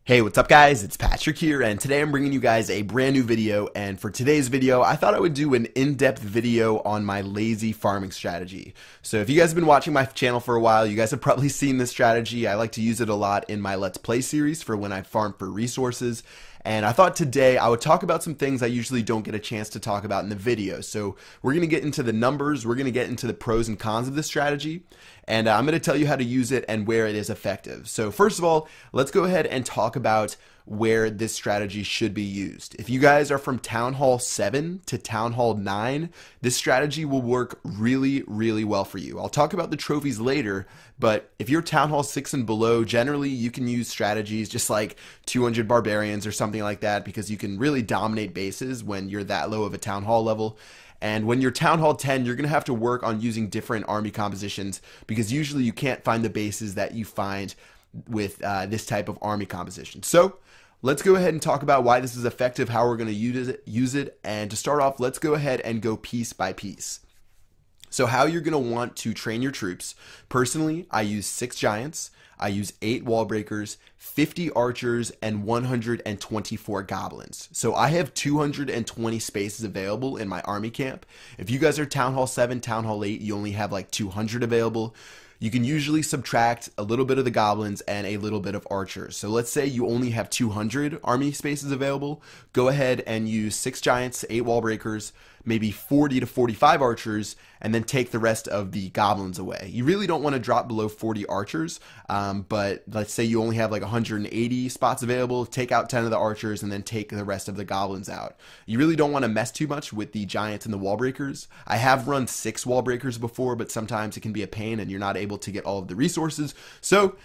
Hey, what's up guys? It's Patrick here, and today I'm bringing you guys a brand new video. And for today's video, I thought I would do an in-depth video on my lazy farming strategy. So if you guys have been watching my channel for a while, you guys have probably seen this strategy. I like to use it a lot in my Let's Play series for when I farm for resources. And I thought today I would talk about some things I usually don't get a chance to talk about in the video. So we're going to get into the numbers, we're going to get into the pros and cons of this strategy, and I'm going to tell you how to use it and where it is effective. So first of all, let's go ahead and talk about where this strategy should be used. If you guys are from Town Hall 7 to Town Hall 9, this strategy will work really, really well for you. I'll talk about the trophies later, but if you're Town Hall 6 and below, generally you can use strategies just like 200 barbarians or something like that, because you can really dominate bases when you're that low of a Town Hall level. And when you're Town Hall 10, you're going to have to work on using different army compositions, because usually you can't find the bases that you find with this type of army composition. So let's go ahead and talk about why this is effective, how we're going to use it. And to start off, let's go ahead and go piece by piece. So how you're going to want to train your troops. Personally, I use 6 giants, I use 8 wall breakers, 50 archers, and 124 goblins. So I have 220 spaces available in my army camp. If you guys are Town Hall 7, Town Hall 8, you only have like 200 available. You can usually subtract a little bit of the goblins and a little bit of archers. So let's say you only have 200 army spaces available. Go ahead and use 6 giants, 8 wall breakers, maybe 40 to 45 archers, and then take the rest of the goblins away. You really don't want to drop below 40 archers, but let's say you only have like 180 spots available. Take out 10 of the archers and then take the rest of the goblins out. You really don't want to mess too much with the giants and the wall breakers. I have run 6 wall breakers before, but sometimes it can be a pain and you're not able to get all of the resources. So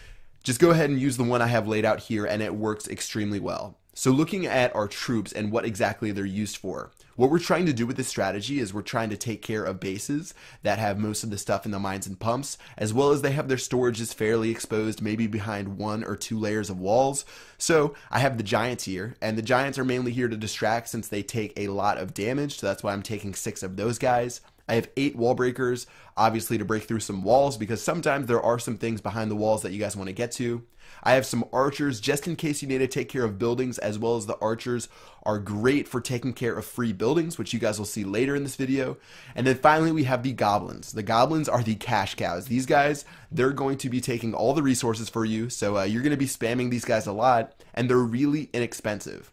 just go ahead and use the one I have laid out here, and it works extremely well. So looking at our troops and what exactly they're used for, what we're trying to do with this strategy is we're trying to take care of bases that have most of the stuff in the mines and pumps, as well as they have their storages fairly exposed, maybe behind 1 or 2 layers of walls. So I have the giants here, and the giants are mainly here to distract since they take a lot of damage, so that's why I'm taking 6 of those guys. I have 8 wall breakers, obviously to break through some walls, because sometimes there are some things behind the walls that you guys want to get to. I have some archers just in case you need to take care of buildings, as well as the archers are great for taking care of free buildings, which you guys will see later in this video. And then finally we have the goblins. The goblins are the cash cows. These guys, they're going to be taking all the resources for you, so you're going to be spamming these guys a lot, and they're really inexpensive.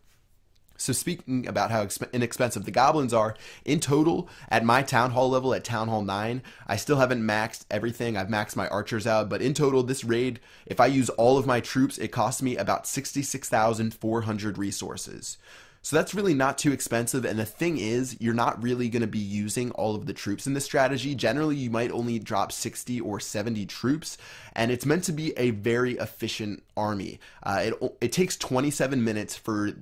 So speaking about how inexpensive the goblins are, in total, at my Town Hall level, at Town Hall 9, I still haven't maxed everything. I've maxed my archers out, but in total, this raid, if I use all of my troops, it costs me about 66,400 resources. So that's really not too expensive, and the thing is, you're not really going to be using all of the troops in this strategy. Generally, you might only drop 60 or 70 troops, and it's meant to be a very efficient army. It takes 27 minutes per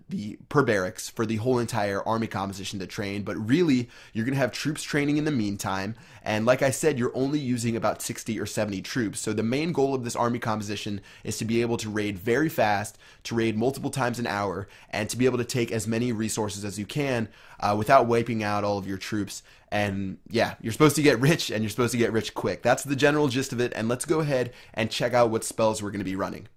barracks for the whole entire army composition to train, but really, you're going to have troops training in the meantime, and like I said, you're only using about 60 or 70 troops. So the main goal of this army composition is to be able to raid very fast, to raid multiple times an hour, and to be able to take as many resources as you can without wiping out all of your troops. And yeah, you're supposed to get rich, and you're supposed to get rich quick. That's the general gist of it, and let's go ahead and check out what spells we're going to be running.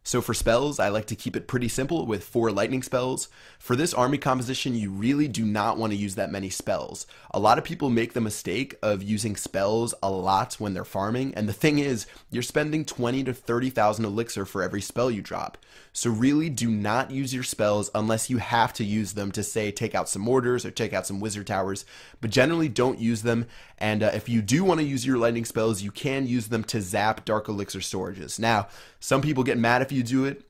So for spells, I like to keep it pretty simple with 4 lightning spells. For this army composition, you really do not want to use that many spells. A lot of people make the mistake of using spells a lot when they're farming, and the thing is, you're spending 20 to 30,000 elixir for every spell you drop. So really do not use your spells unless you have to use them to, say, take out some mortars or take out some wizard towers, but generally don't use them. And if you do want to use your lightning spells, you can use them to zap dark elixir storages. Now, some people get mad if you do it.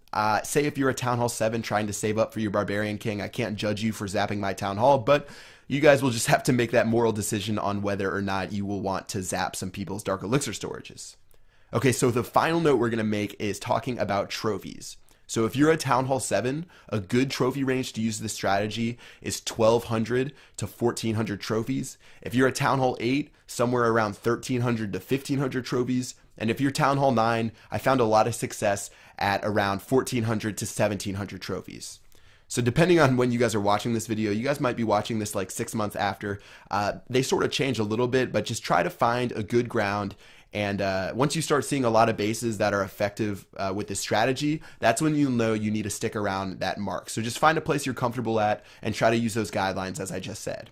Say if you're a Town Hall 7 trying to save up for your Barbarian King, I can't judge you for zapping my Town Hall, but you guys will just have to make that moral decision on whether or not you will want to zap some people's dark elixir storages. Okay, so the final note we're going to make is talking about trophies. So if you're a Town Hall 7, a good trophy range to use this strategy is 1,200 to 1,400 trophies. If you're a Town Hall 8, somewhere around 1,300 to 1,500 trophies. And if you're Town Hall 9, I found a lot of success at around 1,400 to 1,700 trophies. So depending on when you guys are watching this video, you guys might be watching this like 6 months after. They sort of change a little bit, but just try to find a good ground And once you start seeing a lot of bases that are effective with this strategy, that's when you know you need to stick around that mark. So just find a place you're comfortable at and try to use those guidelines as I just said.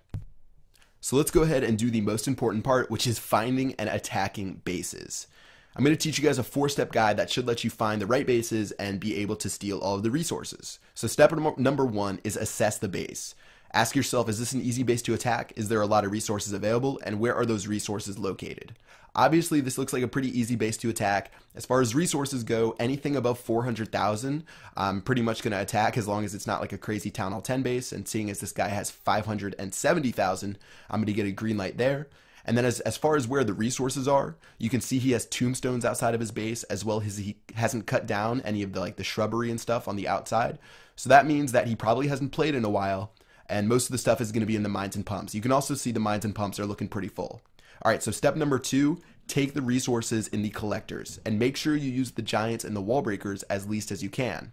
So let's go ahead and do the most important part, which is finding and attacking bases. I'm going to teach you guys a 4-step guide that should let you find the right bases and be able to steal all of the resources. So step number 1 is assess the base. Ask yourself, is this an easy base to attack? Is there a lot of resources available? And where are those resources located? Obviously, this looks like a pretty easy base to attack. As far as resources go, anything above 400,000, I'm pretty much going to attack as long as it's not like a crazy Town Hall 10 base. And seeing as this guy has 570,000, I'm going to get a green light there. And then as far as where the resources are, you can see he has tombstones outside of his base, as well as he hasn't cut down any of the shrubbery and stuff on the outside. So that means that he probably hasn't played in a while, and most of the stuff is going to be in the mines and pumps. You can also see the mines and pumps are looking pretty full. All right, so step number 2, take the resources in the collectors, and make sure you use the giants and the wall breakers as least as you can.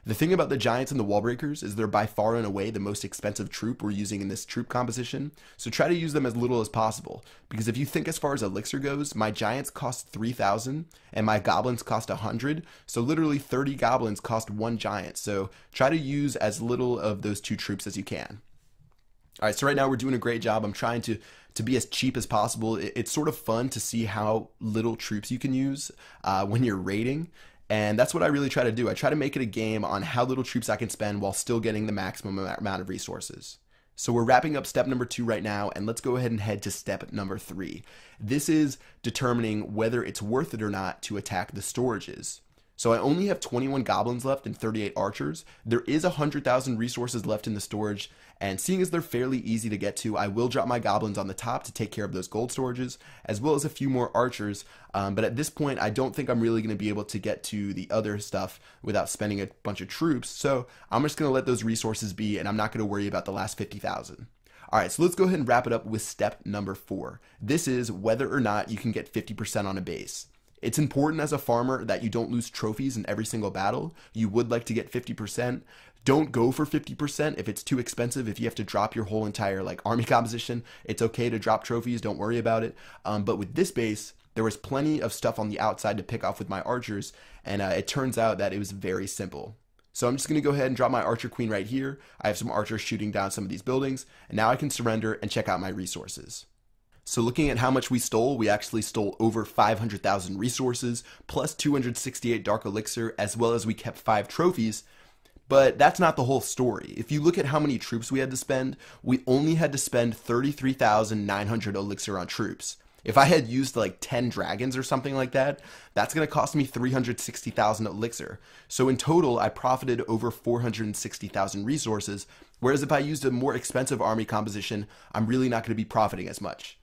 The thing about the giants and the wall breakers is they're by far and away the most expensive troop we're using in this troop composition, so try to use them as little as possible, because if you think as far as elixir goes, my giants cost 3,000 and my goblins cost 100, so literally 30 goblins cost 1 giant, so try to use as little of those 2 troops as you can. All right, so right now we're doing a great job. I'm trying to be as cheap as possible. It's sort of fun to see how little troops you can use when you're raiding. And that's what I really try to do. I try to make it a game on how little troops I can spend while still getting the maximum amount of resources. So we're wrapping up step number 2 right now, and let's go ahead and head to step number 3. This is determining whether it's worth it or not to attack the storages. So I only have 21 goblins left and 38 archers. There is 100,000 resources left in the storage, and seeing as they're fairly easy to get to, I will drop my goblins on the top to take care of those gold storages, as well as a few more archers. But at this point, I don't think I'm really going to be able to get to the other stuff without spending a bunch of troops. So I'm just going to let those resources be, and I'm not going to worry about the last 50,000. All right, so let's go ahead and wrap it up with step number 4. This is whether or not you can get 50% on a base. It's important as a farmer that you don't lose trophies in every single battle. You would like to get 50%. Don't go for 50% if it's too expensive. If you have to drop your whole entire army composition, it's okay to drop trophies. Don't worry about it. But with this base, there was plenty of stuff on the outside to pick off with my archers, and it turns out that it was very simple. So I'm just going to go ahead and drop my archer queen right here. I have some archers shooting down some of these buildings, and now I can surrender and check out my resources. So looking at how much we stole, we actually stole over 500,000 resources, plus 268 dark elixir, as well as we kept 5 trophies. But that's not the whole story. If you look at how many troops we had to spend, we only had to spend 33,900 elixir on troops. If I had used 10 dragons or something like that, that's going to cost me 360,000 elixir. So in total, I profited over 460,000 resources, whereas if I used a more expensive army composition, I'm really not going to be profiting as much.